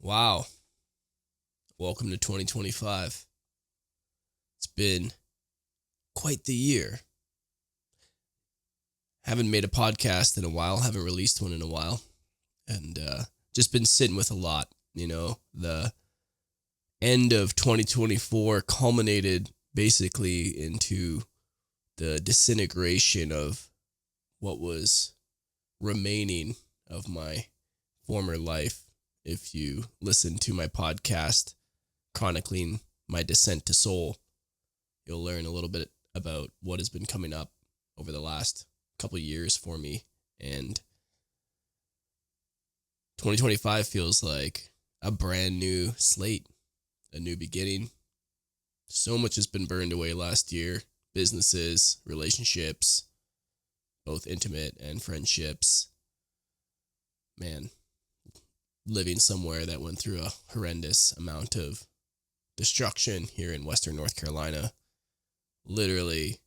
Wow. Welcome to 2025. It's been quite the year. Haven't made a podcast in a while, haven't released one in a while, and just been sitting with a lot. The end of 2024 culminated basically into the disintegration of what was remaining of my former life. If you listen to my podcast, chronicling my descent to soul, you'll learn a little bit about what has been coming up over the last couple of years for me. And 2025 feels like a brand new slate, a new beginning. So much has been burned away last year. Businesses, relationships, both intimate and friendships. Man, living somewhere that went through a horrendous amount of destruction here in Western North Carolina. Literally,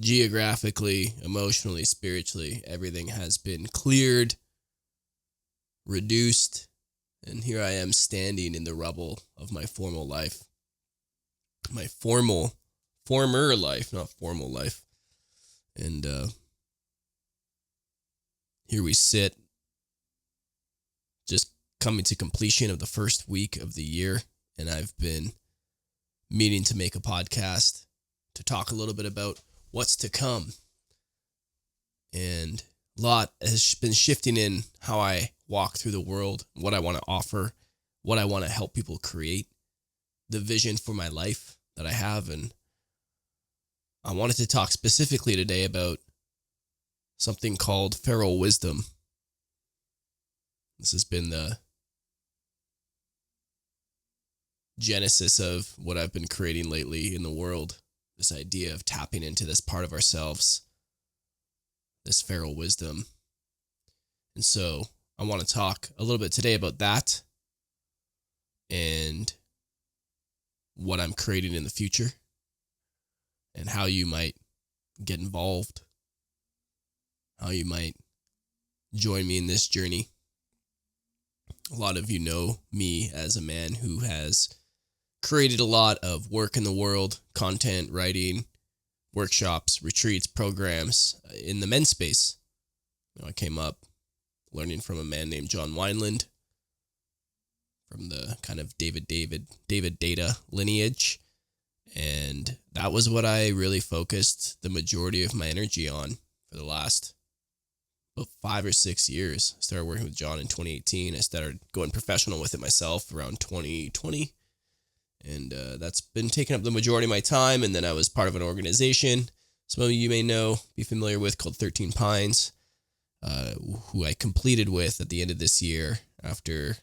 geographically, emotionally, spiritually, everything has been cleared, reduced, and here I am standing in the rubble of my former life. My former life, not formal life. And here we sit, just coming to completion of the first week of the year. And I've been meaning to make a podcast to talk a little bit about what's to come. And a lot has been shifting in how I walk through the world, what I want to offer, what I want to help people create, the vision for my life that I have. And I wanted to talk specifically today about something called feral wisdom. This has been the genesis of what I've been creating lately in the world. This idea of tapping into this part of ourselves, this feral wisdom. And so I want to talk a little bit today about that and what I'm creating in the future and how you might get involved, how you might join me in this journey. A lot of you know me as a man who has created a lot of work in the world, content, writing, workshops, retreats, programs in the men's space. I came up learning from a man named John Wineland from the kind of David Data lineage. And that was what I really focused the majority of my energy on for the last 5 or 6 years. I started working with John in 2018. I started going professional with it myself around 2020. And that's been taking up the majority of my time. And then I was part of an organization some of you may know, be familiar with, called 13 Pines, who I completed with at the end of this year after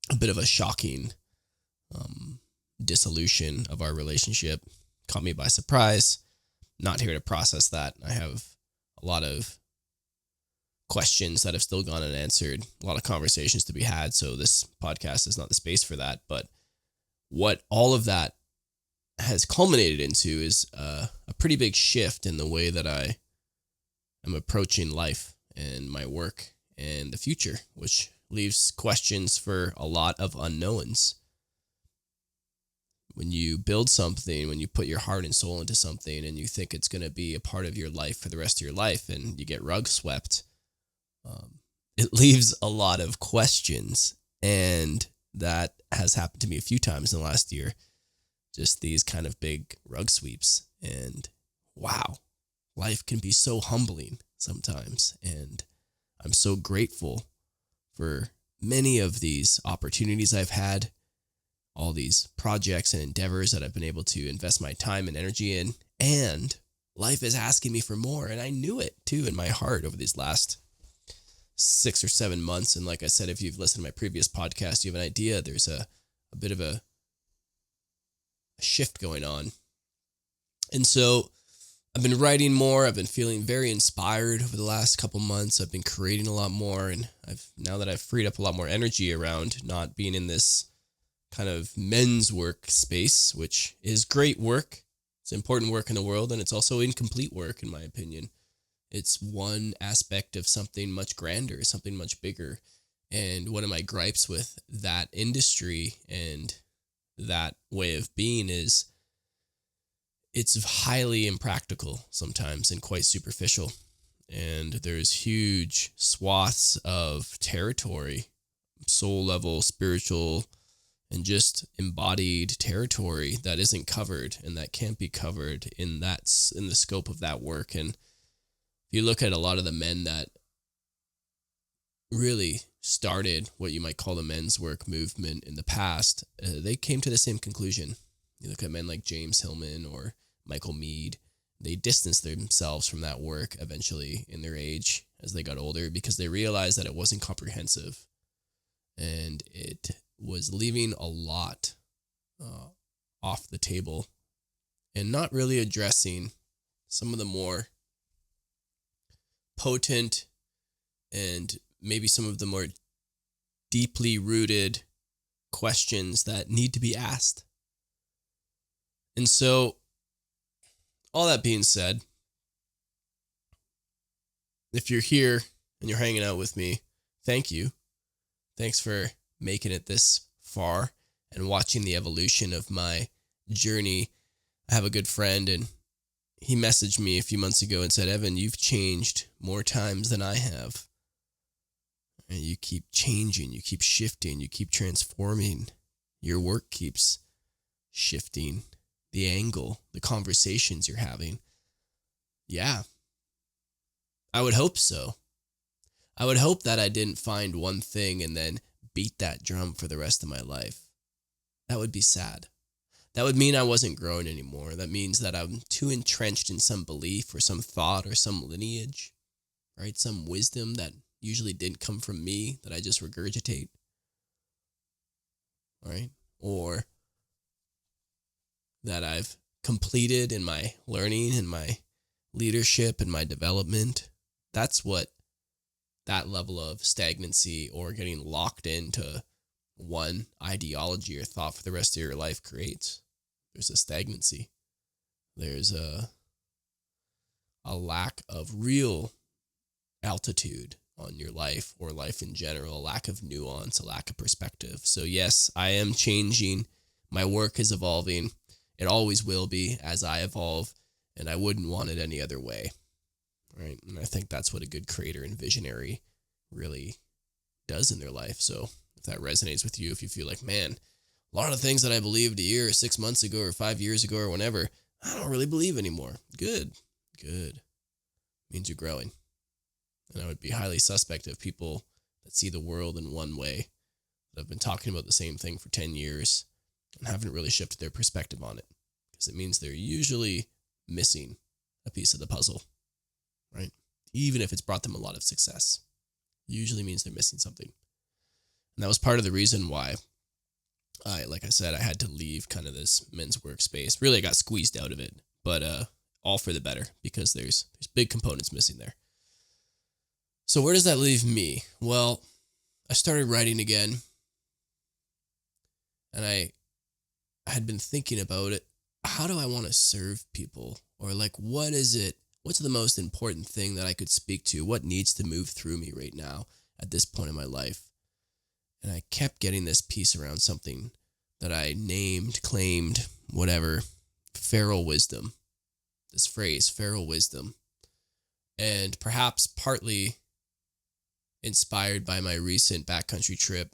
a bit of a shocking dissolution of our relationship. Caught me by surprise. Not here to process that. I have a lot of questions that have still gone unanswered, a lot of conversations to be had, so this podcast is not the space for that. But what all of that has culminated into is a pretty big shift in the way that I am approaching life and my work and the future, which leaves questions for a lot of unknowns. When you build something, when you put your heart and soul into something and you think it's going to be a part of your life for the rest of your life and you get rug swept, it leaves a lot of questions. And that has happened to me a few times in the last year. Just these kind of big rug sweeps. And wow, life can be so humbling sometimes. And I'm so grateful for many of these opportunities I've had, all these projects and endeavors that I've been able to invest my time and energy in. And life is asking me for more. And I knew it too in my heart over these last 6 or 7 months. And like I said, if you've listened to my previous podcast, you have an idea. There's a bit of a shift going on. And so I've been writing more. I've been feeling very inspired over the last couple months. I've been creating a lot more. And now that I've freed up a lot more energy around not being in this kind of men's work space, which is great work. It's important work in the world. And it's also incomplete work, in my opinion. It's one aspect of something much grander, something much bigger. And one of my gripes with that industry and that way of being is it's highly impractical sometimes and quite superficial. And there's huge swaths of territory, soul level, spiritual, and just embodied territory that isn't covered and that can't be covered in the scope of that work. And if you look at a lot of the men that really started what you might call the men's work movement in the past, they came to the same conclusion. You look at men like James Hillman or Michael Meade, they distanced themselves from that work eventually in their age as they got older because they realized that it wasn't comprehensive and it was leaving a lot off the table and not really addressing some of the more potent and maybe some of the more deeply rooted questions that need to be asked. And so, all that being said, if you're here and you're hanging out with me, thank you. Thanks for making it this far and watching the evolution of my journey. I have a good friend and he messaged me a few months ago and said, Evan, you've changed more times than I have. And you keep changing, you keep shifting, you keep transforming. Your work keeps shifting. The angle, the conversations you're having. Yeah, I would hope so. I would hope that I didn't find one thing and then beat that drum for the rest of my life. That would be sad. That would mean I wasn't growing anymore. That means that I'm too entrenched in some belief or some thought or some lineage, right? Some wisdom that usually didn't come from me that I just regurgitate, right? Or that I've completed in my learning and my leadership and my development. That's what that level of stagnancy or getting locked into one ideology or thought for the rest of your life creates. There's a stagnancy. There's a lack of real altitude on your life or life in general, a lack of nuance, a lack of perspective. So yes, I am changing. My work is evolving. It always will be as I evolve, and I wouldn't want it any other way, right? And I think that's what a good creator and visionary really does in their life. So if that resonates with you, if you feel like, man, a lot of the things that I believed a year or 6 months ago or 5 years ago or whenever, I don't really believe anymore. Good. Means you're growing. And I would be highly suspect of people that see the world in one way, that have been talking about the same thing for 10 years, and haven't really shifted their perspective on it, because it means they're usually missing a piece of the puzzle, right? Even if it's brought them a lot of success, usually means they're missing something. And that was part of the reason why like I said, I had to leave kind of this men's workspace. Really, I got squeezed out of it, but all for the better, because there's big components missing there. So where does that leave me? Well, I started writing again, and I had been thinking about it. How do I want to serve people? Or like, what's the most important thing that I could speak to? What needs to move through me right now at this point in my life? And I kept getting this piece around something that I named, claimed, whatever, feral wisdom. This phrase, feral wisdom. And perhaps partly inspired by my recent backcountry trip,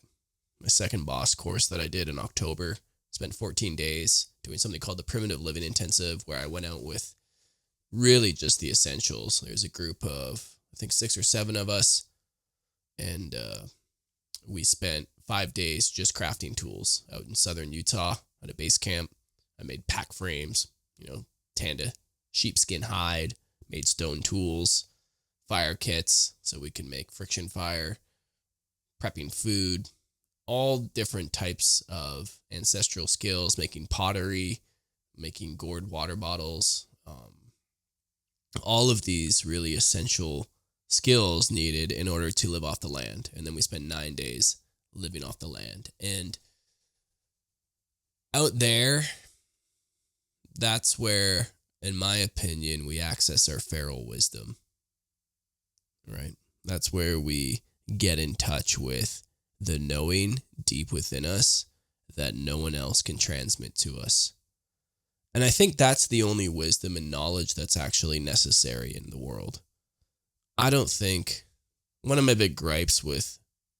my second boss course that I did in October. Spent 14 days doing something called the Primitive Living Intensive, where I went out with really just the essentials. There's a group of, I think, 6 or 7 of us, and we spent 5 days just crafting tools out in southern Utah at a base camp. I made pack frames, tanned a sheepskin hide, made stone tools, fire kits so we can make friction fire, prepping food, all different types of ancestral skills, making pottery, making gourd water bottles, all of these really essential skills needed in order to live off the land. And then we spent 9 days living off the land. And out there, that's where, in my opinion, we access our feral wisdom, right? That's where we get in touch with the knowing deep within us that no one else can transmit to us. And I think that's the only wisdom and knowledge that's actually necessary in the world. I don't think, one of my big gripes with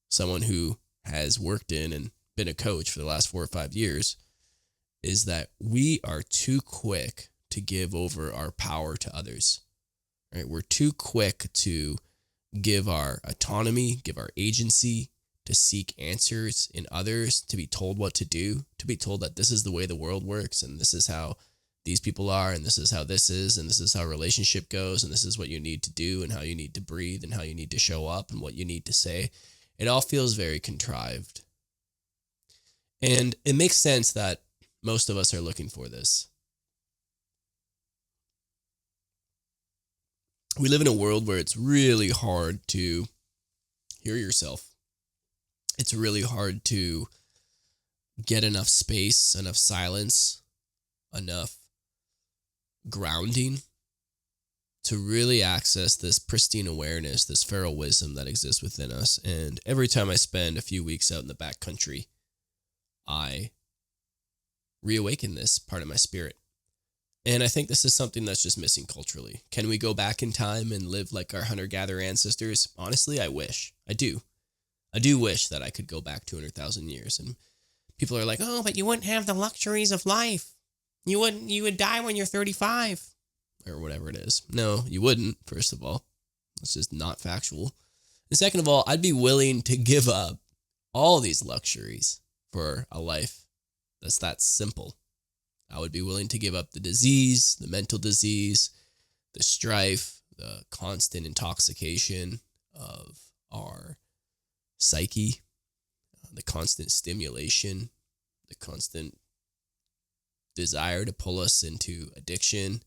someone who has worked in and been a coach for the last 4 or 5 years is that we are too quick to give over our power to others. Right? We're too quick to give our autonomy, give our agency, to seek answers in others, to be told what to do, to be told that this is the way the world works, and this is how these people are, and this is how this is, and this is how a relationship goes, and this is what you need to do, and how you need to breathe, and how you need to show up, and what you need to say. It all feels very contrived. And it makes sense that most of us are looking for this. We live in a world where it's really hard to hear yourself. It's really hard to get enough space, enough silence, enough grounding to really access this pristine awareness, this feral wisdom that exists within us. And every time I spend a few weeks out in the backcountry, I reawaken this part of my spirit. And I think this is something that's just missing culturally. Can we go back in time and live like our hunter-gatherer ancestors? Honestly, I wish. I do wish that I could go back 200,000 years. And people are like, oh, but you wouldn't have the luxuries of life. You would die when you're 35 or whatever it is. No, you wouldn't, first of all. It's just not factual. And second of all, I'd be willing to give up all these luxuries for a life that's that simple. I would be willing to give up the disease, the mental disease, the strife, the constant intoxication of our psyche, the constant stimulation, the constant desire to pull us into addiction,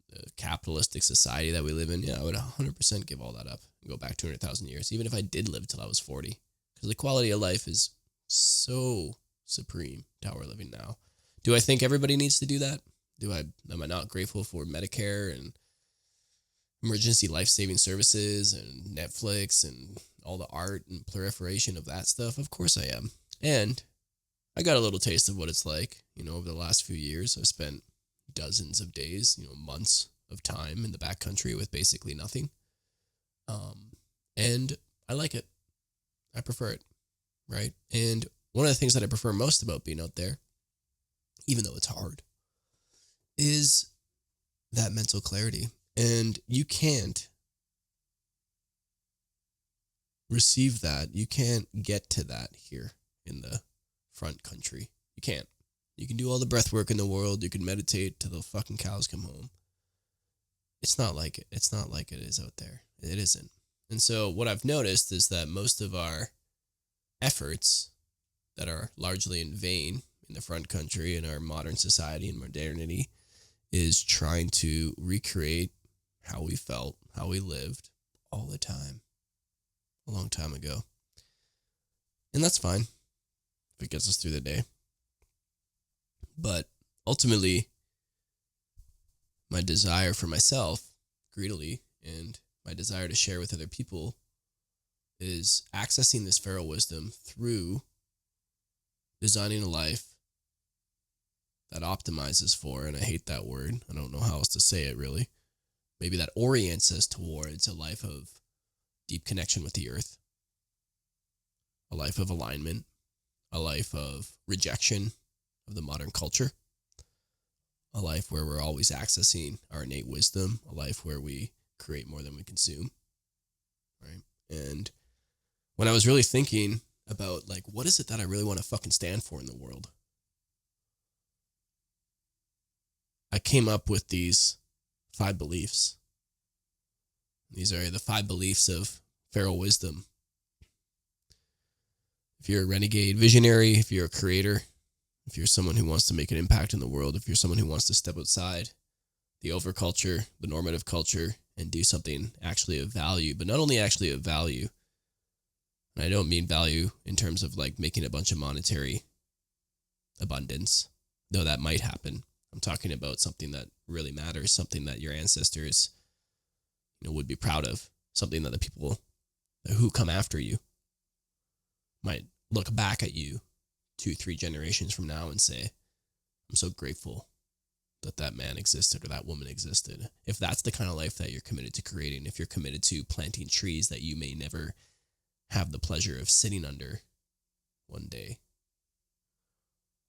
the capitalistic society that we live in. Yeah, I would 100% give all that up and go back 200,000 years, even if I did live till I was 40, because the quality of life is so supreme to how we're living now. Do I think everybody needs to do that? Am I not grateful for Medicare and emergency life-saving services and Netflix and all the art and proliferation of that stuff? Of course I am. And I got a little taste of what it's like, over the last few years. I've spent dozens of days, months of time in the backcountry with basically nothing. And I like it. I prefer it, right? And one of the things that I prefer most about being out there, even though it's hard, is that mental clarity. And you can't receive that. You can't get to that here in the front country. You can't. You can do all the breath work in the world. You can meditate till the fucking cows come home. It's not like it. It's not like it is out there. It isn't. And so what I've noticed is that most of our efforts that are largely in vain in the front country in our modern society and modernity is trying to recreate how we felt, how we lived all the time, a long time ago. And that's fine if it gets us through the day. But ultimately, my desire for myself, greedily, and my desire to share with other people is accessing this feral wisdom through designing a life that optimizes for, and I hate that word, I don't know how else to say it really, maybe that orients us towards a life of deep connection with the earth, a life of alignment, a life of rejection of the modern culture, a life where we're always accessing our innate wisdom, a life where we create more than we consume, right? And when I was really thinking about, what is it that I really want to fucking stand for in the world, I came up with these 5 beliefs. These are the 5 beliefs of feral wisdom. If you're a renegade visionary, if you're a creator, if you're someone who wants to make an impact in the world, if you're someone who wants to step outside the overculture, the normative culture, and do something actually of value, but not only actually of value, and I don't mean value in terms of making a bunch of monetary abundance, though that might happen. I'm talking about something that really matters, something that your ancestors, would be proud of, something that the people who come after you might look back at you 2-3 generations from now and say, I'm so grateful that man existed or that woman existed. If that's the kind of life that you're committed to creating, if you're committed to planting trees that you may never have the pleasure of sitting under one day,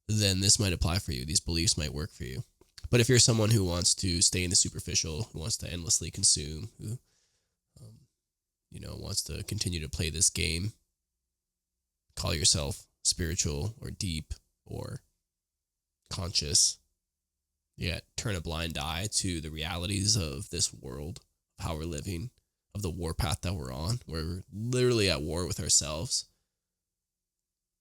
then this might apply for you. These beliefs might work for you. But if you're someone who wants to stay in the superficial, who wants to endlessly consume, who wants to continue to play this game, call yourself spiritual or deep or conscious, yet turn a blind eye to the realities of this world, of how we're living, of the warpath that we're on, where we're literally at war with ourselves.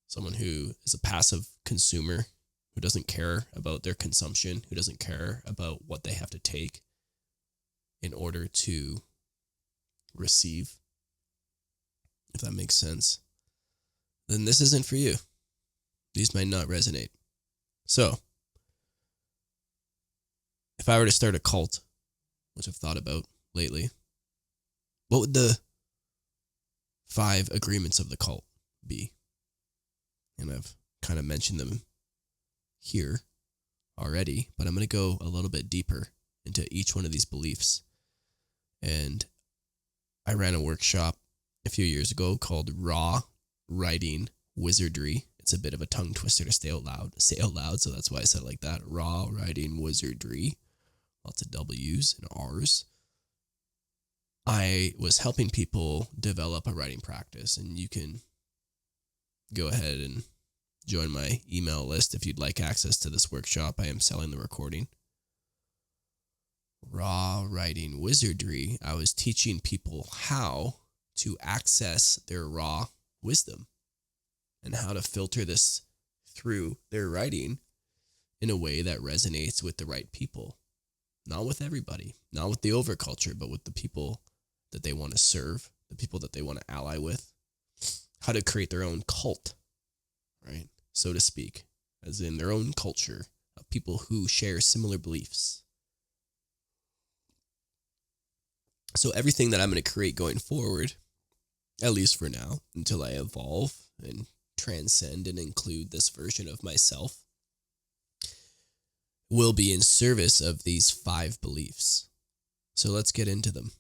Someone who is a passive consumer, who doesn't care about their consumption, who doesn't care about what they have to take in order to receive, if that makes sense, then this isn't for you. These might not resonate. So, if I were to start a cult, which I've thought about lately, what would the 5 agreements of the cult be? And I've kind of mentioned them here already, but I'm going to go a little bit deeper into each one of these beliefs. And I ran a workshop a few years ago called Raw Writing Wizardry. It's a bit of a tongue twister to say out loud, so that's why I said it like that. Raw Writing Wizardry. Lots of W's and R's. I was helping people develop a writing practice, and you can go ahead and join my email list if you'd like access to this workshop. I am selling the recording. Raw Writing Wizardry. I was teaching people how to access their raw wisdom and how to filter this through their writing in a way that resonates with the right people. Not with everybody, not with the overculture, but with the people that they want to serve, the people that they want to ally with. How to create their own cult, right? So to speak, as in their own culture of people who share similar beliefs. So everything that I'm going to create going forward, at least for now, until I evolve and transcend and include this version of myself, will be in service of these 5 beliefs. So let's get into them.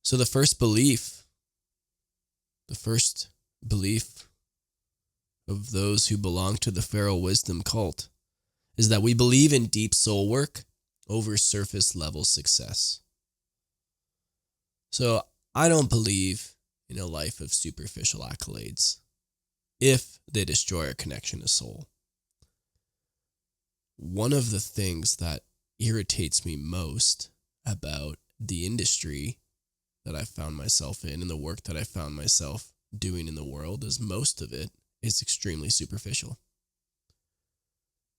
So the first belief of those who belong to the feral wisdom cult is that we believe in deep soul work over surface level success. So I don't believe in a life of superficial accolades if they destroy our connection to soul. One of the things that irritates me most about the industry that I found myself in and the work that I found myself doing in the world is most of it is extremely superficial.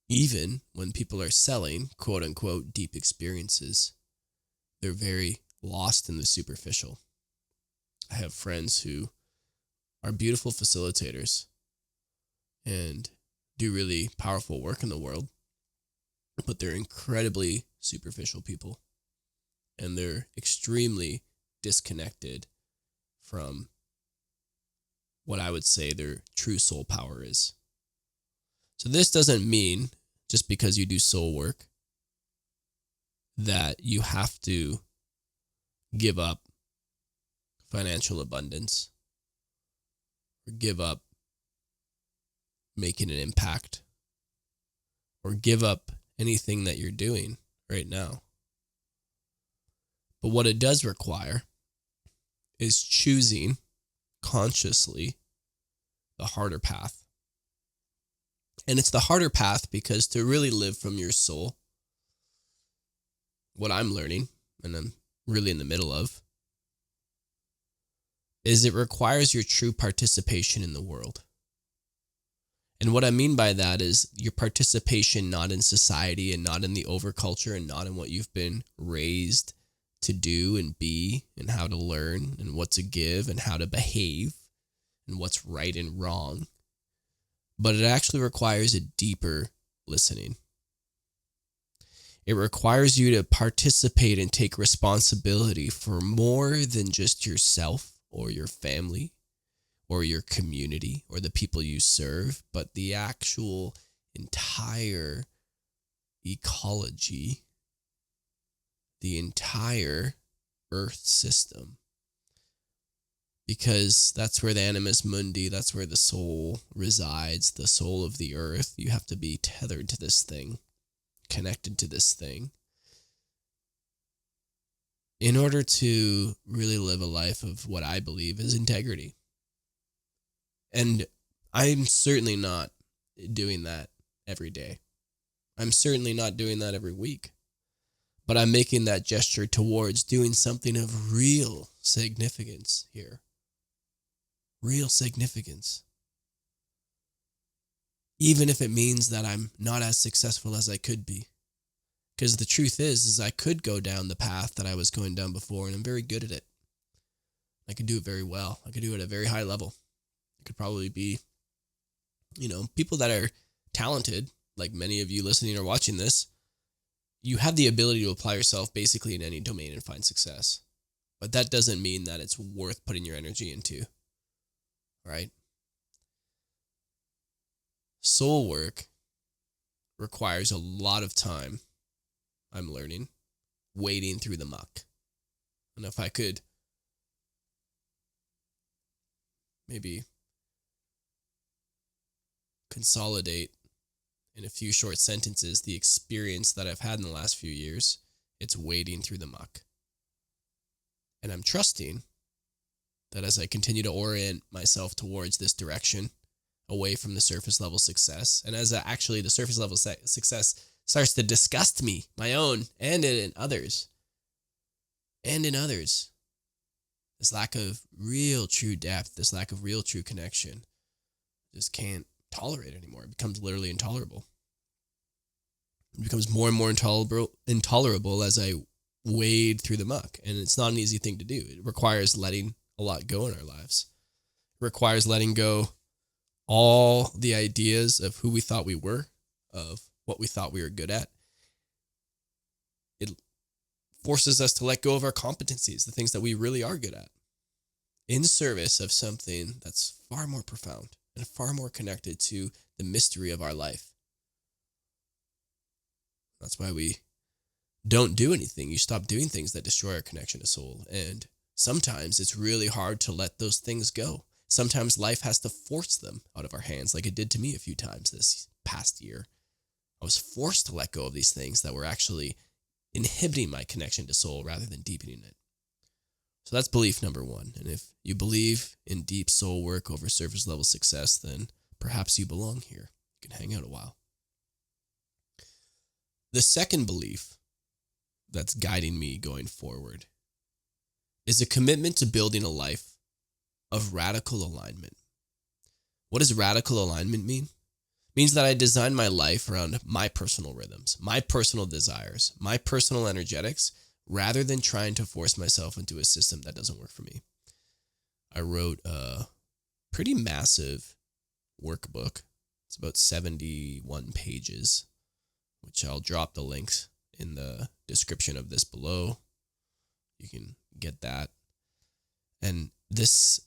Even when people are selling quote unquote deep experiences, they're very lost in the superficial. I have friends who are beautiful facilitators and do really powerful work in the world, but they're incredibly superficial people, and they're extremely disconnected from what I would say their true soul power is. So this doesn't mean just because you do soul work that you have to give up financial abundance or give up making an impact or give up anything that you're doing right now. But what it does require is choosing consciously the harder path. And it's the harder path because to really live from your soul, what I'm learning, and I'm really in the middle of, is it requires your true participation in the world. And what I mean by that is your participation not in society and not in the overculture and not in what you've been raised to do and be and how to learn and what to give and how to behave and what's right and wrong. But it actually requires a deeper listening. It requires you to participate and take responsibility for more than just yourself or your family or your community or the people you serve, but the actual entire ecology, the entire Earth system. Because that's where the animus mundi, that's where the soul resides, the soul of the earth. You have to be tethered to this thing, connected to this thing, in order to really live a life of what I believe is integrity. And I'm certainly not doing that every day. I'm certainly not doing that every week. But I'm making that gesture towards doing something of real significance here. Real significance. Even if it means that I'm not as successful as I could be. Because the truth is I could go down the path that I was going down before, and I'm very good at it. I could do it very well. I could do it at a very high level. I could probably be, people that are talented, like many of you listening or watching this, you have the ability to apply yourself basically in any domain and find success. But that doesn't mean that it's worth putting your energy into. Right? Soul work requires a lot of time, I'm learning, wading through the muck. And if I could maybe consolidate in a few short sentences the experience that I've had in the last few years, it's wading through the muck. And I'm trusting that as I continue to orient myself towards this direction, away from the surface level success, and as actually the surface level success starts to disgust me, my own and in others, this lack of real true depth, this lack of real true connection, just can't tolerate it anymore. It becomes literally intolerable. It becomes more and more intolerable as I wade through the muck, and it's not an easy thing to do. It requires letting a lot go in our lives. It requires letting go all the ideas of who we thought we were, of what we thought we were good at. It forces us to let go of our competencies, the things that we really are good at, in service of something that's far more profound and far more connected to the mystery of our life. That's why we don't do anything. You stop doing things that destroy our connection to soul. And sometimes it's really hard to let those things go. Sometimes life has to force them out of our hands, like it did to me a few times this past year. I was forced to let go of these things that were actually inhibiting my connection to soul rather than deepening it. So that's belief number one. And if you believe in deep soul work over surface level success, then perhaps you belong here. You can hang out a while. The second belief that's guiding me going forward is a commitment to building a life of radical alignment. What does radical alignment mean? It means that I design my life around my personal rhythms, my personal desires, my personal energetics, rather than trying to force myself into a system that doesn't work for me. I wrote a pretty massive workbook. It's about 71 pages, which I'll drop the links in the description of this below. You can get that. And this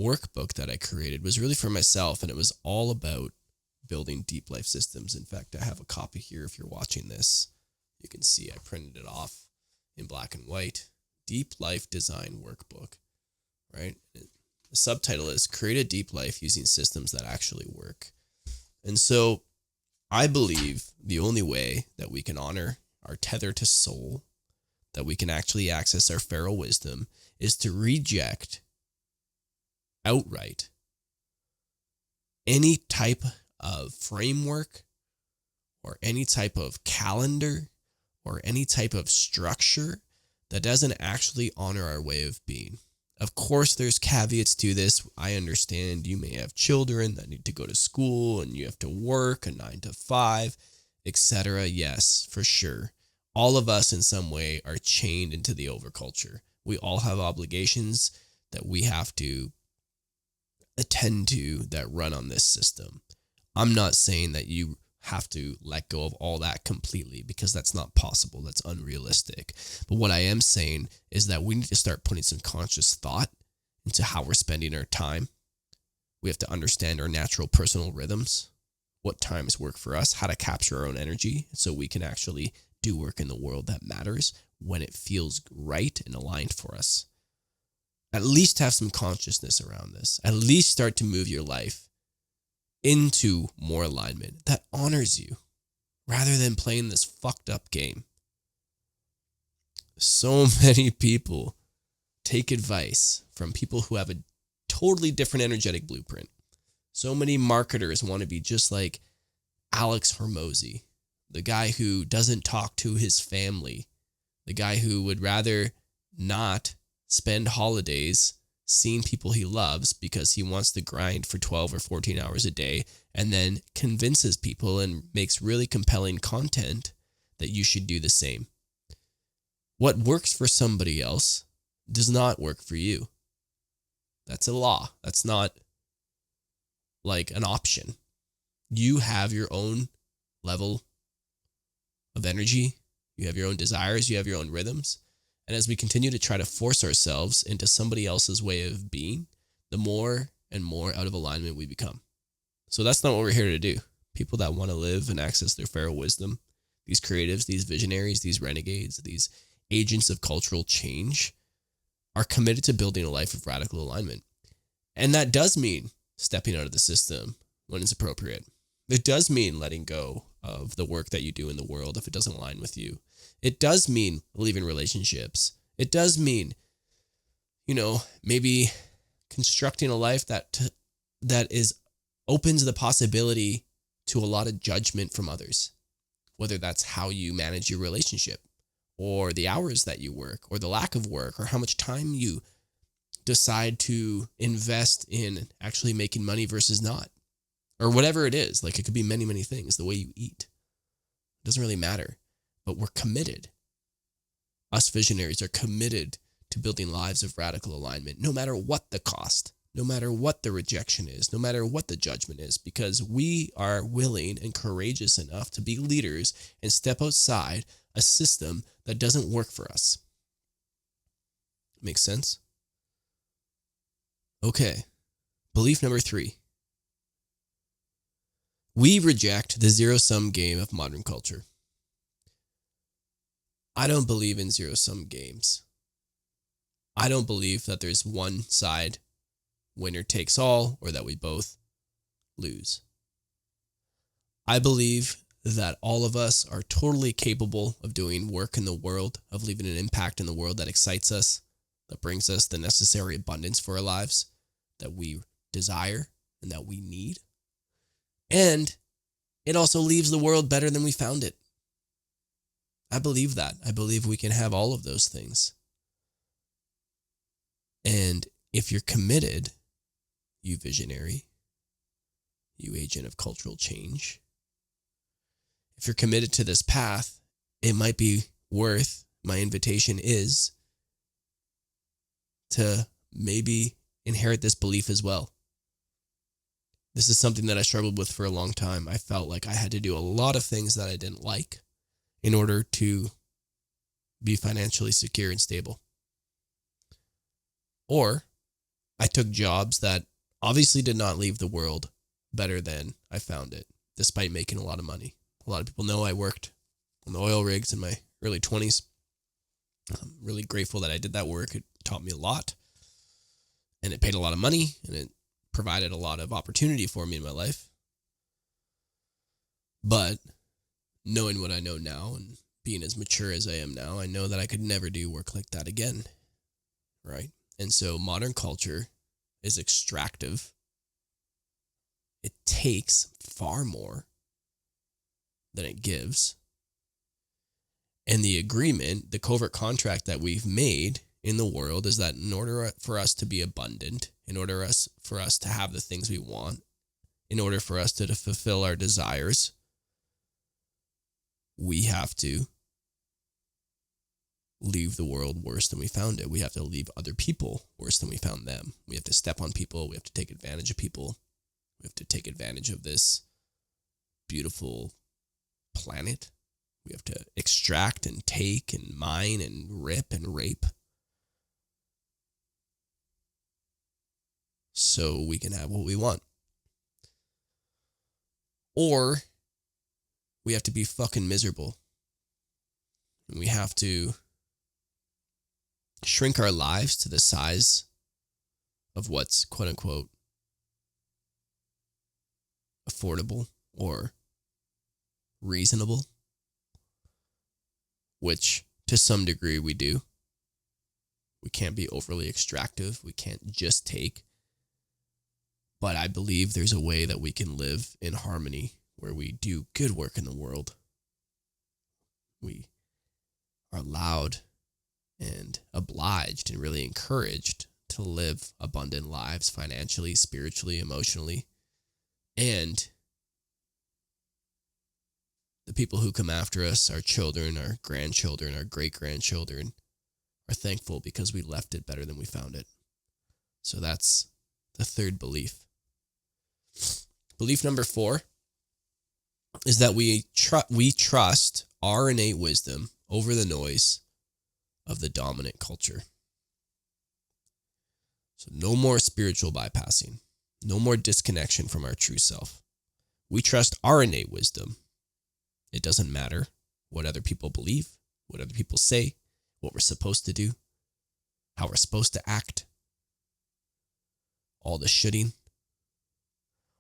workbook that I created was really for myself, and it was all about building deep life systems. In fact, I have a copy here if you're watching this. You can see I printed it off in black and white. Deep Life Design Workbook, right? The subtitle is Create a Deep Life Using Systems That Actually Work. And so I believe the only way that we can honor our tether to soul, that we can actually access our feral wisdom, is to reject outright any type of framework or any type of calendar or any type of structure that doesn't actually honor our way of being. Of course, there's caveats to this. I understand you may have children that need to go to school and you have to work a 9 to 5, etc. Yes, for sure. All of us in some way are chained into the overculture. We all have obligations that we have to attend to that run on this system. I'm not saying that you have to let go of all that completely, because that's not possible. That's unrealistic. But what I am saying is that we need to start putting some conscious thought into how we're spending our time. We have to understand our natural personal rhythms, what times work for us, how to capture our own energy so we can actually do work in the world that matters when it feels right and aligned for us. At least have some consciousness around this. At least start to move your life into more alignment that honors you rather than playing this fucked up game. So many people take advice from people who have a totally different energetic blueprint. So many marketers want to be just like Alex Hormozy, the guy who doesn't talk to his family, the guy who would rather not spend holidays seeing people he loves because he wants to grind for 12 or 14 hours a day, and then convinces people and makes really compelling content that you should do the same. What works for somebody else does not work for you. That's a law. That's not like an option. You have your own level of energy. You have your own desires. You have your own rhythms. And as we continue to try to force ourselves into somebody else's way of being, the more and more out of alignment we become. So that's not what we're here to do. People that want to live and access their feral wisdom, these creatives, these visionaries, these renegades, these agents of cultural change, are committed to building a life of radical alignment. And that does mean stepping out of the system when it's appropriate. It does mean letting go of the work that you do in the world if it doesn't align with you. It does mean leaving relationships. It does mean, maybe constructing a life that opens the possibility to a lot of judgment from others, whether that's how you manage your relationship or the hours that you work or the lack of work or how much time you decide to invest in actually making money versus not, or whatever it is. Like, it could be many, many things, the way you eat. It doesn't really matter, but we're committed. Us visionaries are committed to building lives of radical alignment, no matter what the cost, no matter what the rejection is, no matter what the judgment is, because we are willing and courageous enough to be leaders and step outside a system that doesn't work for us. Makes sense? Okay. Belief number 3. We reject the zero-sum game of modern culture. I don't believe in zero-sum games. I don't believe that there's one side, winner takes all, or that we both lose. I believe that all of us are totally capable of doing work in the world, of leaving an impact in the world that excites us, that brings us the necessary abundance for our lives that we desire and that we need. And it also leaves the world better than we found it. I believe that. I believe we can have all of those things. And if you're committed, you visionary, you agent of cultural change, if you're committed to this path, it might be worth, my invitation is to maybe inherit this belief as well. This is something that I struggled with for a long time. I felt like I had to do a lot of things that I didn't like in order to be financially secure and stable. Or I took jobs that obviously did not leave the world better than I found it, despite making a lot of money. A lot of people know I worked on the oil rigs in my early 20s. I'm really grateful that I did that work. It taught me a lot, and it paid a lot of money, and it provided a lot of opportunity for me in my life. But knowing what I know now and being as mature as I am now, I know that I could never do work like that again, right? And so modern culture is extractive. It takes far more than it gives. And the agreement, the covert contract that we've made in the world is that in order for us to be abundant, in order for us to have the things we want, in order for us to fulfill our desires, we have to leave the world worse than we found it. We have to leave other people worse than we found them. We have to step on people. We have to take advantage of people. We have to take advantage of this beautiful planet. We have to extract and take and mine and rip and rape. so we can have what we want. Or we have to be fucking miserable. And we have to shrink our lives to the size of what's quote unquote affordable or reasonable, which to some degree we do. We can't be overly extractive. We can't just take. But I believe there's a way that we can live in harmony where we do good work in the world. We are allowed and obliged and really encouraged to live abundant lives financially, spiritually, emotionally. And the people who come after us, our children, our grandchildren, our great-grandchildren, are thankful because we left it better than we found it. So that's the third belief. Belief number 4 is that we trust our innate wisdom over the noise of the dominant culture. So no more spiritual bypassing, no more disconnection from our true self. We trust our innate wisdom. It doesn't matter what other people believe, what other people say, what we're supposed to do, how we're supposed to act. All the shooting,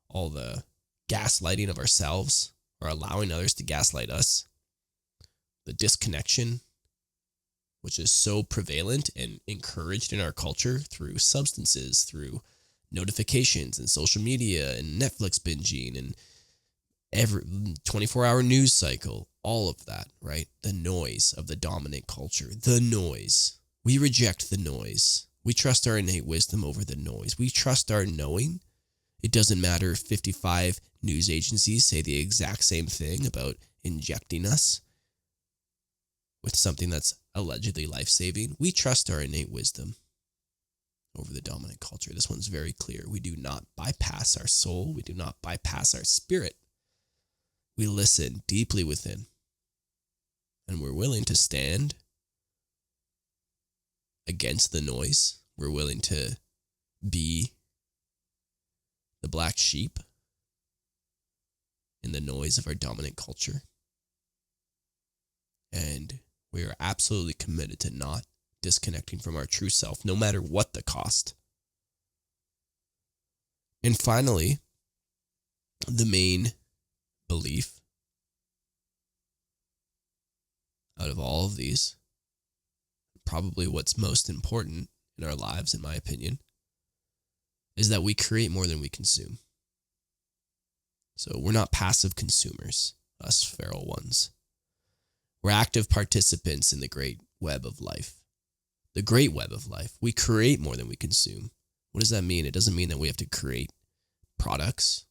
all the gaslighting of ourselves or allowing others to gaslight us, the disconnection, which is so prevalent and encouraged in our culture through substances, through notifications and social media and Netflix binging and every 24-hour news cycle, all of that, right? The noise of the dominant culture, the noise. We reject the noise. We trust our innate wisdom over the noise. We trust our knowing. It doesn't matter if 55 news agencies say the exact same thing about injecting us with something that's allegedly life-saving. We trust our innate wisdom over the dominant culture. This one's very clear. We do not bypass our soul. We do not bypass our spirit. We listen deeply within. And we're willing to stand against the noise. We're willing to be the black sheep in the noise of our dominant culture. And we are absolutely committed to not disconnecting from our true self, no matter what the cost. And finally, the main belief out of all of these, probably what's most important in our lives, in my opinion, is that we create more than we consume. So we're not passive consumers, us feral ones. We're active participants in the great web of life. The great web of life. We create more than we consume. What does that mean? It doesn't mean that we have to create products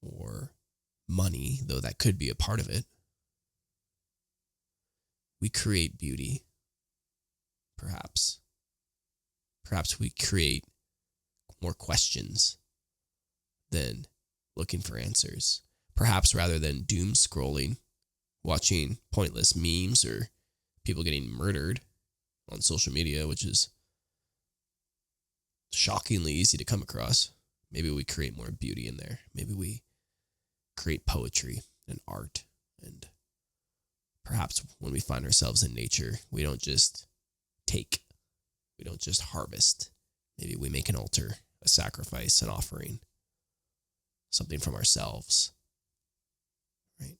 or money, though that could be a part of it. We create beauty, perhaps. Perhaps we create more questions than looking for answers. Perhaps rather than doom scrolling, watching pointless memes or people getting murdered on social media, which is shockingly easy to come across, maybe we create more beauty in there. Maybe we create poetry and art. And perhaps when we find ourselves in nature, we don't just take. We don't just harvest. Maybe we make an altar, a sacrifice, an offering, something from ourselves. Right?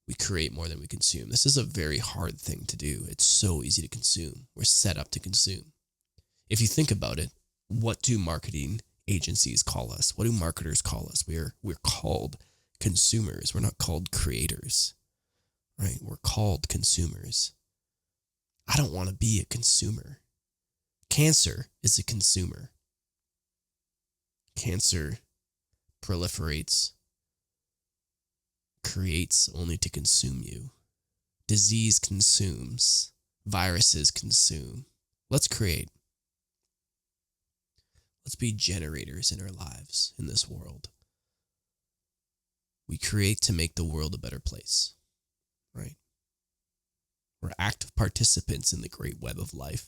We create more than we consume. This is a very hard thing to do. It's so easy to consume. We're set up to consume. If you think about it, what do marketing agencies call us? What do marketers call us? We're called consumers. We're not called creators. Right? We're called consumers. I don't want to be a consumer. Cancer is a consumer. Cancer proliferates, creates only to consume you. Disease consumes. Viruses consume. Let's create. Let's be generators in our lives, in this world. We create to make the world a better place, right? We're active participants in the great web of life.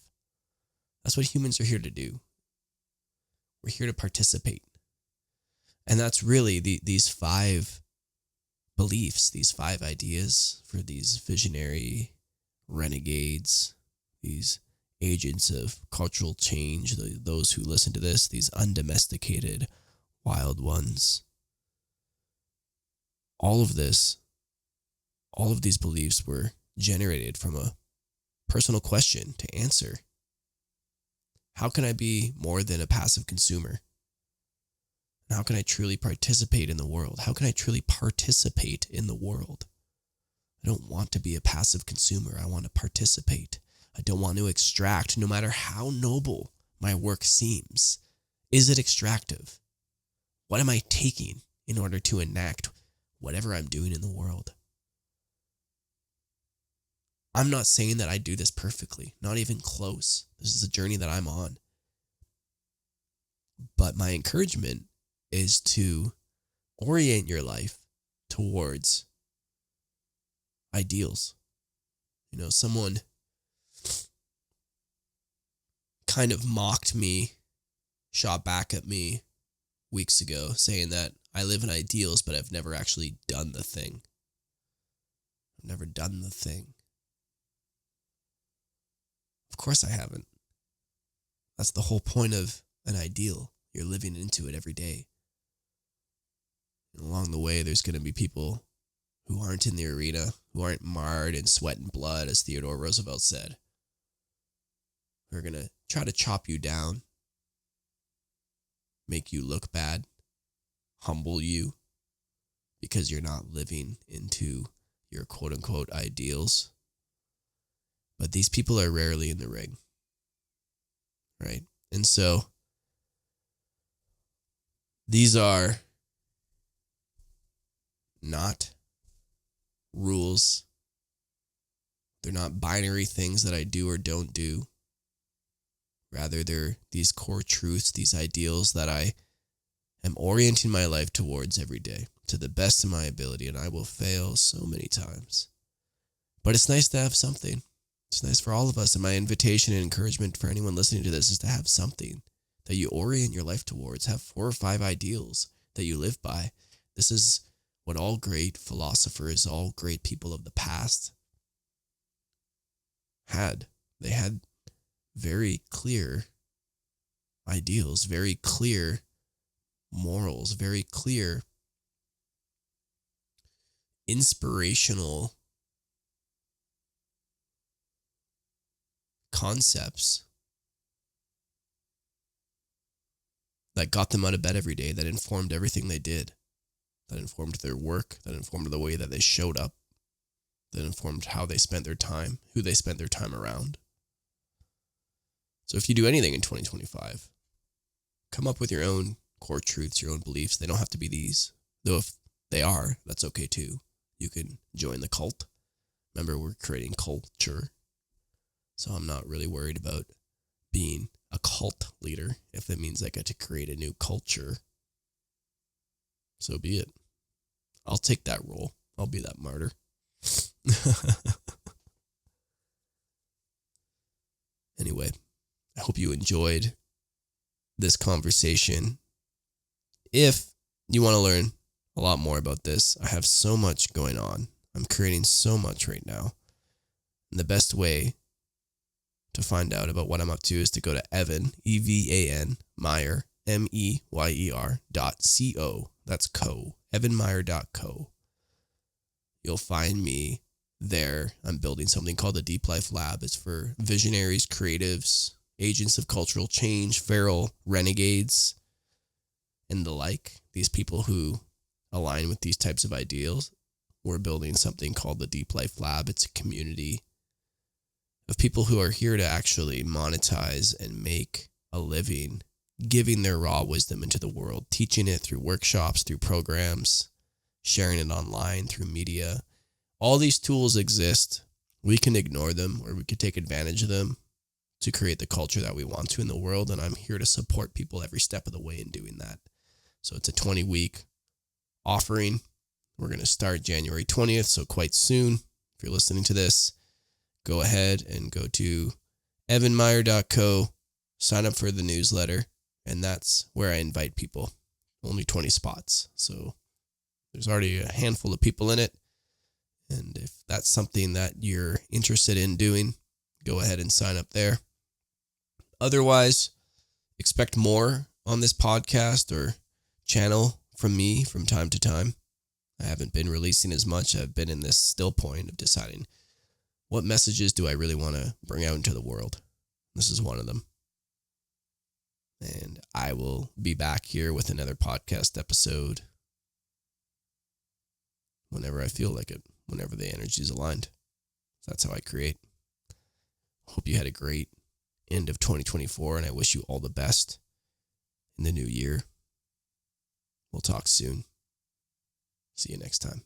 That's what humans are here to do. here to participate. And that's really these 5 beliefs, these 5 ideas for these visionary renegades, these agents of cultural change, those who listen to this, these undomesticated wild ones. All of these beliefs were generated from a personal question to answer. How can I be more than a passive consumer? And how can I truly participate in the world? How can I truly participate in the world? I don't want to be a passive consumer. I want to participate. I don't want to extract, no matter how noble my work seems. Is it extractive? What am I taking in order to enact whatever I'm doing in the world? I'm not saying that I do this perfectly, not even close. This is a journey that I'm on. But my encouragement is to orient your life towards ideals. Someone kind of mocked me, shot back at me weeks ago, saying that I live in ideals, but I've never actually done the thing. I've never done the thing. Of course I haven't. That's the whole point of an ideal. You're living into it every day. And along the way, there's going to be people who aren't in the arena, who aren't marred in sweat and blood, as Theodore Roosevelt said, who are going to try to chop you down, make you look bad, humble you, because you're not living into your quote-unquote ideals. But these people are rarely in the ring, right? And so these are not rules. They're not binary things that I do or don't do. Rather, they're these core truths, these ideals that I am orienting my life towards every day to the best of my ability, and I will fail so many times. But it's nice to have something. It's nice for all of us, and my invitation and encouragement for anyone listening to this is to have something that you orient your life towards. Have 4 or 5 ideals that you live by. This is what all great philosophers, all great people of the past had. They had very clear ideals, very clear morals, very clear inspirational concepts that got them out of bed every day, that informed everything they did, that informed their work, that informed the way that they showed up, that informed how they spent their time, who they spent their time around. So if you do anything in 2025, come up with your own core truths, your own beliefs. They don't have to be these, though if they are, that's okay too. You can join the cult. Remember, we're creating culture. So I'm not really worried about being a cult leader. If that means I get to create a new culture, so be it. I'll take that role. I'll be that martyr. Anyway, I hope you enjoyed this conversation. If you want to learn a lot more about this, I have so much going on. I'm creating so much right now. And the best way to find out about what I'm up to is to go to Evan, EVAN, Meyer, MEYER.co. That's co. evanmeyer.co. You'll find me there. I'm building something called the Deep Life Lab. It's for visionaries, creatives, agents of cultural change, feral renegades, and the like. These people who align with these types of ideals. We're building something called the Deep Life Lab. It's a community of people who are here to actually monetize and make a living, giving their raw wisdom into the world, teaching it through workshops, through programs, sharing it online, through media. All these tools exist. We can ignore them or we can take advantage of them to create the culture that we want to in the world. And I'm here to support people every step of the way in doing that. So it's a 20-week offering. We're going to start January 20th, so quite soon. If you're listening to this, go ahead and go to evanmeyer.co, sign up for the newsletter. And that's where I invite people. Only 20 spots. So there's already a handful of people in it. And if that's something that you're interested in doing, go ahead and sign up there. Otherwise, expect more on this podcast or channel from me from time to time. I haven't been releasing as much. I've been in this still point of deciding what messages do I really want to bring out into the world. This is one of them. And I will be back here with another podcast episode whenever I feel like it, whenever the energy is aligned. That's how I create. Hope you had a great end of 2024, and I wish you all the best in the new year. We'll talk soon. See you next time.